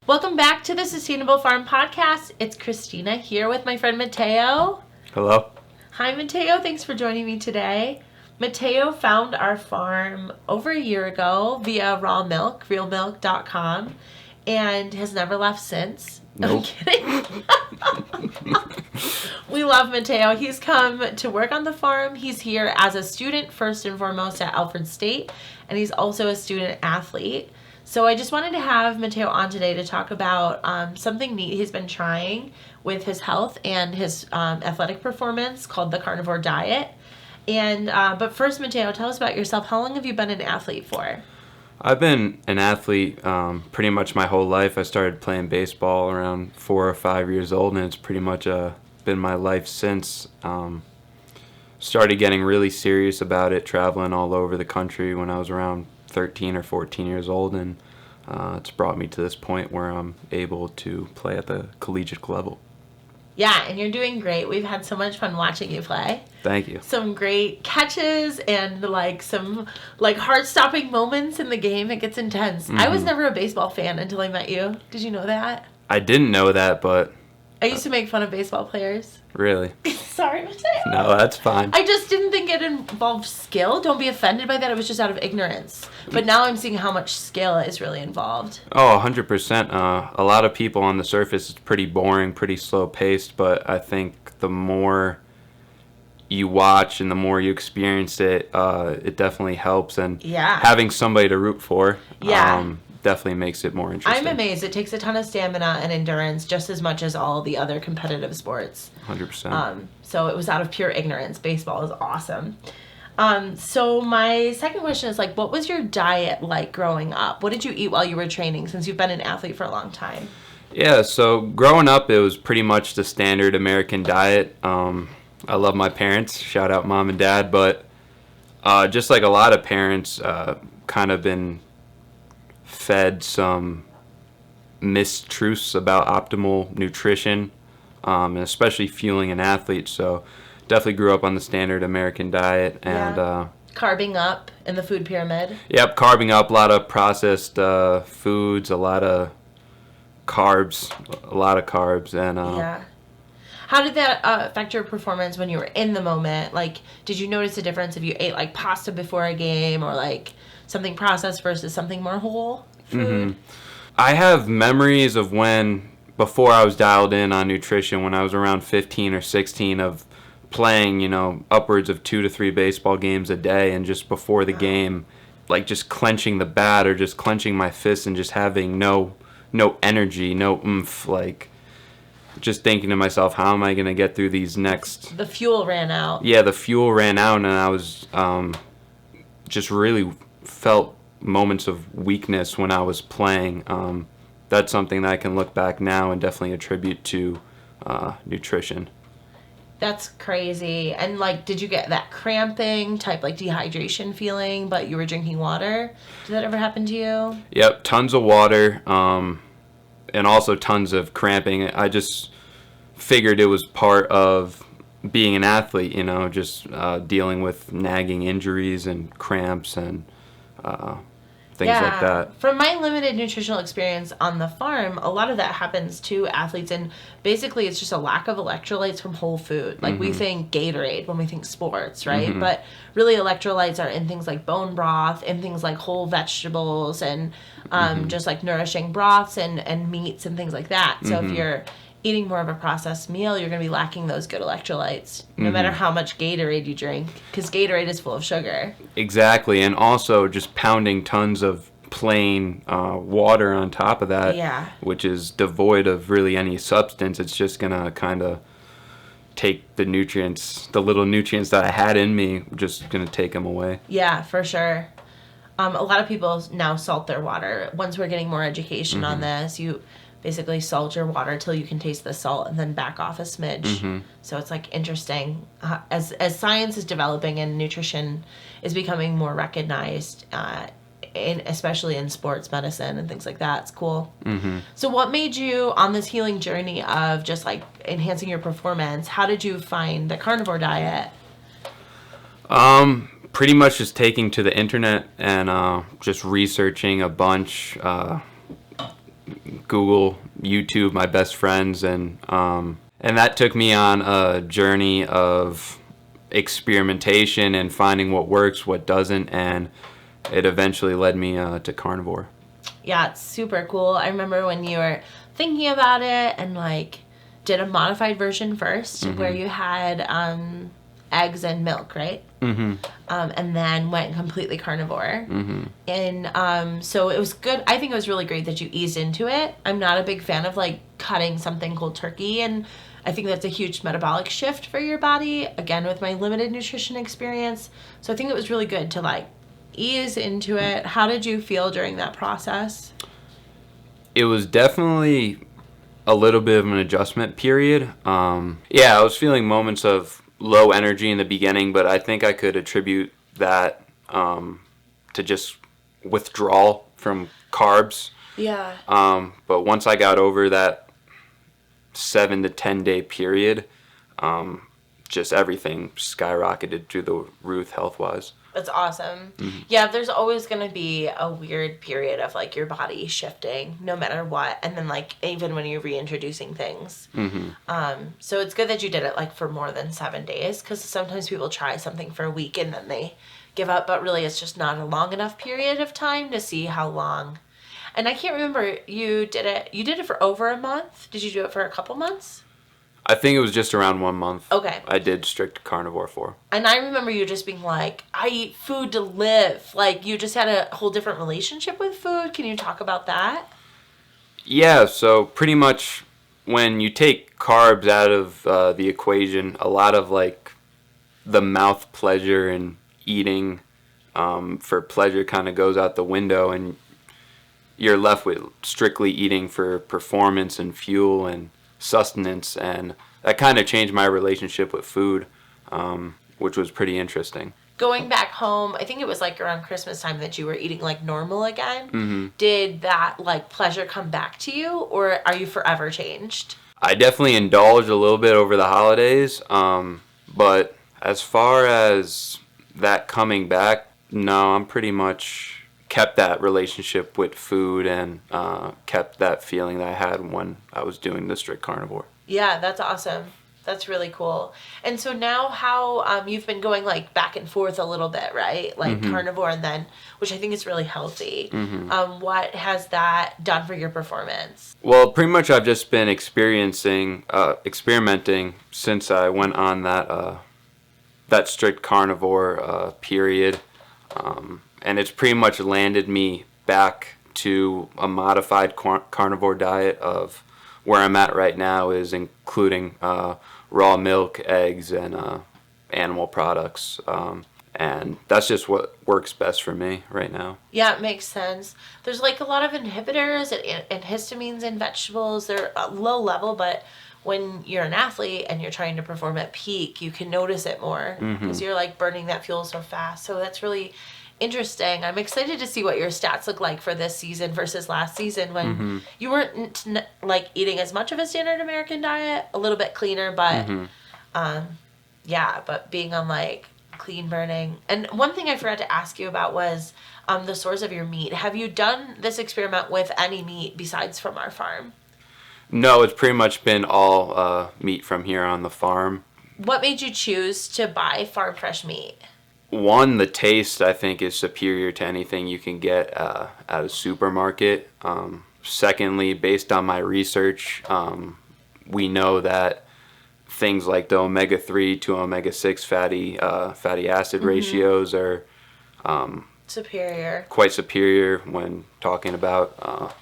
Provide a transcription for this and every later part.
Welcome back to the Sustainable Farm Podcast. It's Kristina here with my friend Matteo. Hello. Hi, Matteo. Thanks for joining me today. Matteo found our farm over a year ago via raw milk, realmilk.com, and has never left since. Nope. I'm kidding. We love Matteo. He's come to work on the farm. He's here as a student, first and foremost, at Alfred State, and he's also a student athlete. So I just wanted to have Matteo on today to talk about something neat he's been trying with his health and his athletic performance called the Carnivore diet. And but first, Matteo, tell us about yourself. How long have you been an athlete for? I've been an athlete pretty much my whole life. I started playing baseball around 4 or 5 years old, and it's pretty much been my life since. Started getting really serious about it, traveling all over the country when I was around 13 or 14 years old, and it's brought me to this point where I'm able to play at the collegiate level. Yeah, and you're doing great. We've had so much fun watching you play. Thank you. Some great catches and some heart-stopping moments in the game. It gets intense. Mm-hmm. I was never a baseball fan until I met you. Did you know that? I didn't know that, but I used to make fun of baseball players. Really? Sorry, Matteo. No, that's fine. I just didn't think it involved skill. Don't be offended by that. It was just out of ignorance. But now I'm seeing how much skill is really involved. Oh, 100%. A lot of people on the surface, it's pretty boring, pretty slow-paced, but I think the more you watch and the more you experience it, it definitely helps. And having somebody to root for definitely makes it more interesting. I'm amazed. It takes a ton of stamina and endurance just as much as all the other competitive sports. 100%. So it was out of pure ignorance. Baseball is awesome. So my second question is, what was your diet like growing up? What did you eat while you were training, since you've been an athlete for a long time? Yeah, so growing up, it was pretty much the standard American diet. I love my parents. Shout out mom and dad. But just like a lot of parents, kind of been fed some mistruths about optimal nutrition, and especially fueling an athlete. So definitely grew up on the standard American diet. And carbing up in the food pyramid. Yep, carbing up, a lot of processed foods, a lot of carbs. And how did that affect your performance when you were in the moment? Did you notice a difference if you ate pasta before a game, or something processed versus something more whole food? Mm-hmm. I have memories of before I was dialed in on nutrition, when I was around 15 or 16, of playing, upwards of 2 to 3 baseball games a day, and just before the game, just clenching the bat or just clenching my fists and just having no energy, no oomph, just thinking to myself, how am I going to get through these next... The fuel ran out. Yeah, the fuel ran out, and I was just really felt moments of weakness when I was playing. That's something that I can look back now and definitely attribute to nutrition. That's crazy. And did you get that cramping type, dehydration feeling, but you were drinking water? Did that ever happen to you? Yep, tons of water, and also tons of cramping. I just figured it was part of being an athlete, just dealing with nagging injuries and cramps and things like that. From my limited nutritional experience on the farm, a lot of that happens to athletes, and basically it's just a lack of electrolytes from whole food. We think Gatorade when we think sports, right? Mm-hmm. But really electrolytes are in things like bone broth, in things like whole vegetables, and just nourishing broths and meats and things like that. So if you're eating more of a processed meal, you're going to be lacking those good electrolytes, no matter how much Gatorade you drink, because Gatorade is full of sugar. Exactly, and also just pounding tons of plain water on top of that, which is devoid of really any substance. It's just going to kind of take the nutrients, the little nutrients that I had in me, just going to take them away. Yeah, for sure. A lot of people now salt their water. Once we're getting more education on this, you basically salt your water till you can taste the salt and then back off a smidge. So it's interesting. As science is developing and nutrition is becoming more recognized, especially in sports medicine and things like that, it's cool. So what made you on this healing journey of just enhancing your performance? How did you find the carnivore diet? Pretty much just taking to the internet and just researching a bunch, Google, YouTube, my best friends, and that took me on a journey of experimentation and finding what works, what doesn't, and it eventually led me to Carnivore. Yeah, it's super cool. I remember when you were thinking about it and like did a modified version first, where you had eggs and milk, right? And then went completely carnivore. And so it was good. I think it was really great that you eased into it. I'm not a big fan of like cutting something cold turkey, and I think that's a huge metabolic shift for your body, again, with my limited nutrition experience. So I think it was really good to like ease into it. How did you feel during that process? It was definitely a little bit of an adjustment period. I was feeling moments of low energy in the beginning, but I think I could attribute that to just withdrawal from carbs. Yeah. But once I got over that 7 to 10 day period, just everything skyrocketed through the roof health-wise. That's awesome. Yeah, there's always going to be a weird period of like your body shifting no matter what. And then like even when you're reintroducing things. So it's good that you did it like for more than 7 days, because sometimes people try something for a week and then they give up. But really it's just not a long enough period of time to see how long. And I can't remember, you did it for over a month? Did you do it for a couple months? I think it was just around 1 month. Okay. I did strict carnivore for. And I remember you just being like, I eat food to live. Like, you just had a whole different relationship with food. Can you talk about that? Yeah, so pretty much when you take carbs out of the equation, a lot of like the mouth pleasure and eating for pleasure kind of goes out the window, and you're left with strictly eating for performance and fuel and sustenance, and that kind of changed my relationship with food, which was pretty interesting. Going back home, I think it was like around Christmas time that you were eating like normal again. Did that like pleasure come back to you, or are you forever changed? I definitely indulged a little bit over the holidays, but as far as that coming back, no, I'm pretty much kept that relationship with food and kept that feeling that I had when I was doing the strict carnivore. Yeah, that's awesome. That's really cool. And so now how you've been going like back and forth a little bit, right? Like carnivore and then, which I think is really healthy. What has that done for your performance? Well, pretty much I've just been experimenting since I went on that strict carnivore period. And it's pretty much landed me back to a modified carnivore diet of where I'm at right now, is including raw milk, eggs, and animal products. And that's just what works best for me right now. Yeah, it makes sense. There's like a lot of inhibitors and histamines in vegetables. They're low level, but when you're an athlete and you're trying to perform at peak, you can notice it more because you're like burning that fuel so fast. So that's really interesting. I'm excited to see what your stats look like for this season versus last season when you weren't like eating as much of a standard American diet, a little bit cleaner, but but being on like clean burning. And one thing I forgot to ask you about was the source of your meat. Have you done this experiment with any meat besides from our farm? No, it's pretty much been all meat from here on the farm. What made you choose to buy farm fresh meat? One, the taste, I think, is superior to anything you can get at a supermarket. Secondly, based on my research, we know that things like the omega-3 to omega-6 fatty acid ratios are superior. Quite superior when talking about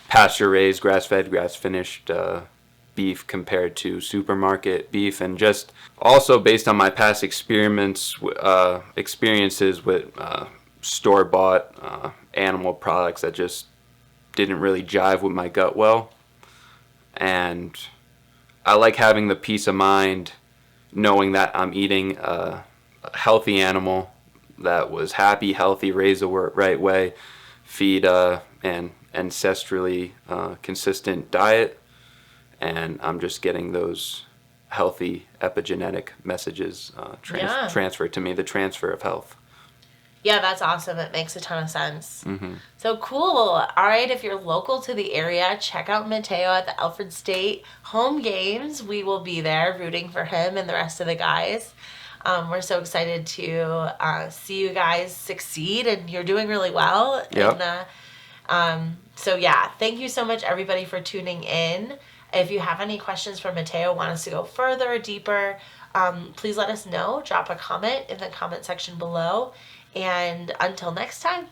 pasture-raised, grass-fed, grass-finished beef compared to supermarket beef. And just also based on my past experiences with store-bought animal products that just didn't really jive with my gut well. And I like having the peace of mind knowing that I'm eating a healthy animal that was happy, healthy, raised the right way, feed an ancestrally consistent diet, and I'm just getting those healthy epigenetic messages transferred to me, the transfer of health. Yeah, that's awesome. It makes a ton of sense. Mm-hmm. So cool. All right, if you're local to the area, check out Matteo at the Alfred State home games. We will be there rooting for him and the rest of the guys. We're so excited to see you guys succeed, and you're doing really well. Yep. And so yeah, thank you so much, everybody, for tuning in. If you have any questions for Matteo, want us to go further or deeper, please let us know. Drop a comment in the comment section below. And until next time.